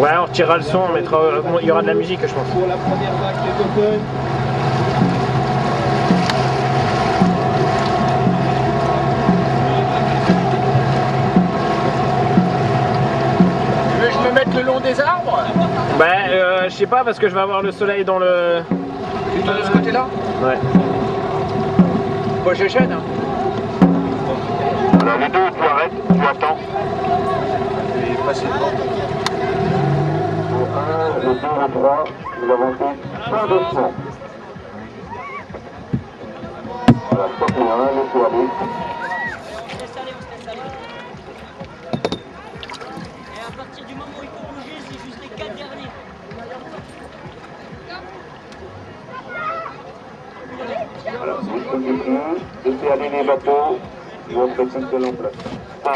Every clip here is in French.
Ouais, on retirera le son, on mettra, il y aura de la musique, je pense. Pour la première vague des Open. Tu veux que je me mette le long des arbres? Bah, je sais pas, parce que je vais avoir le soleil dans le... Plutôt de ce côté-là? Ouais. Moi je gêne, hein. Alors les deux, tu arrêtes, tu attends. Et passer devant. Le 1, le 2, le 3, vous avancez pas doucement. Voilà, stop le 1, laissez aller. Et à partir du moment où il faut bouger, c'est juste les 4 derniers. Voilà, laissez aller les bateaux, ils vont se mettre tout seul en place. 5,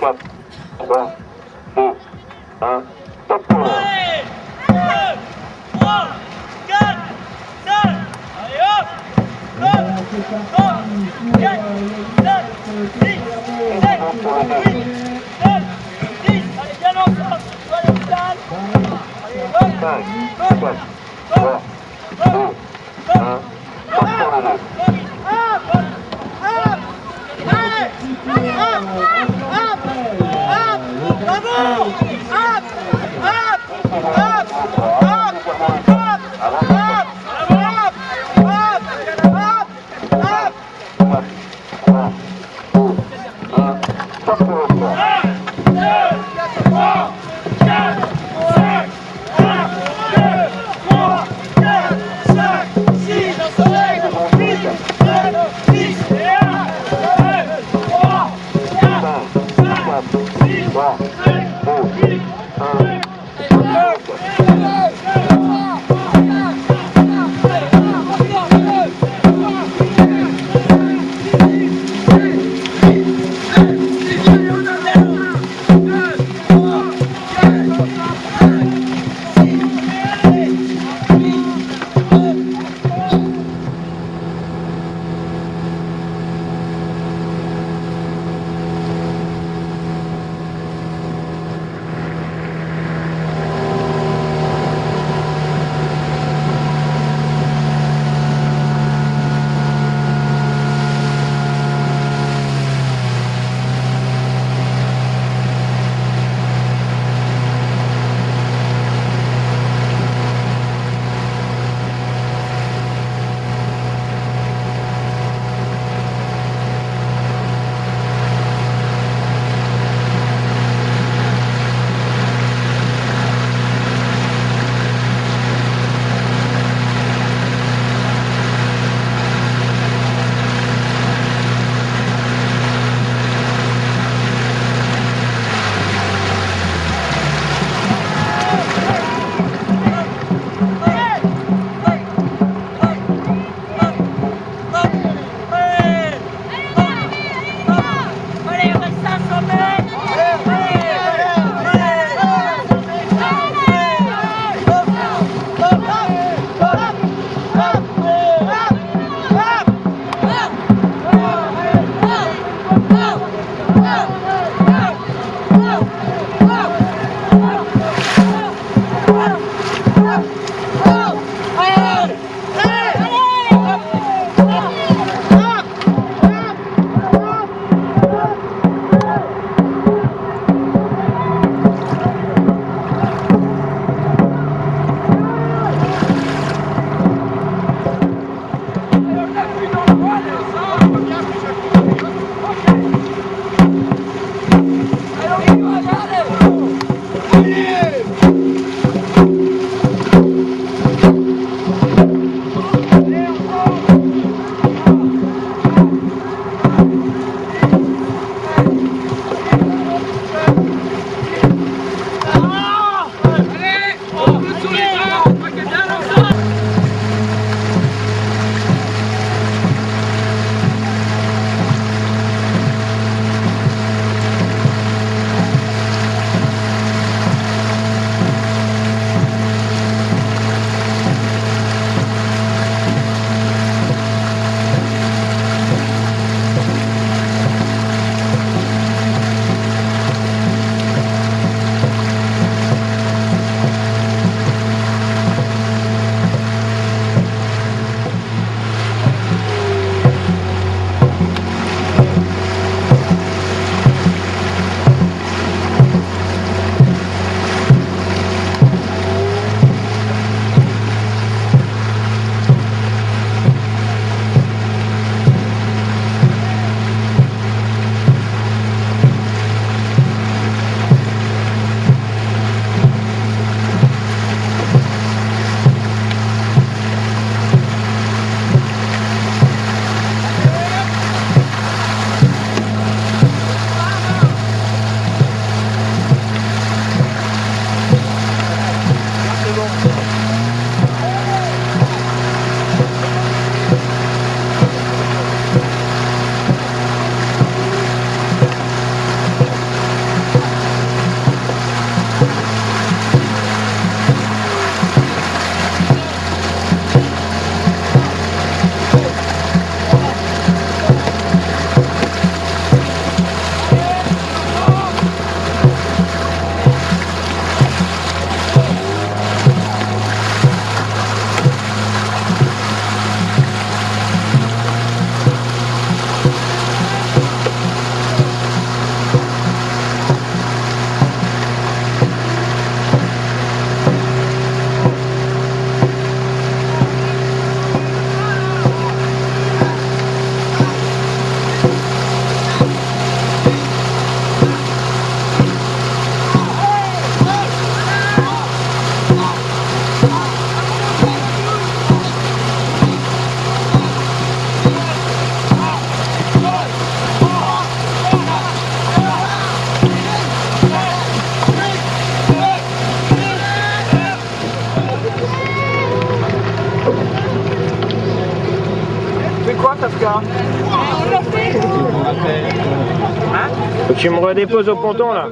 4, 3, 2, 1, stop pour l'heure. 2, 3, 4, 5, allez hop, 2, 3, 4, 5, 6, 7, 8, 9, 10, allez bien ensemble, allez au stade, allez hop, 5, 4, 3, 2, 1, stop pour l'heure. cas. Faut que tu me redéposes au ponton là.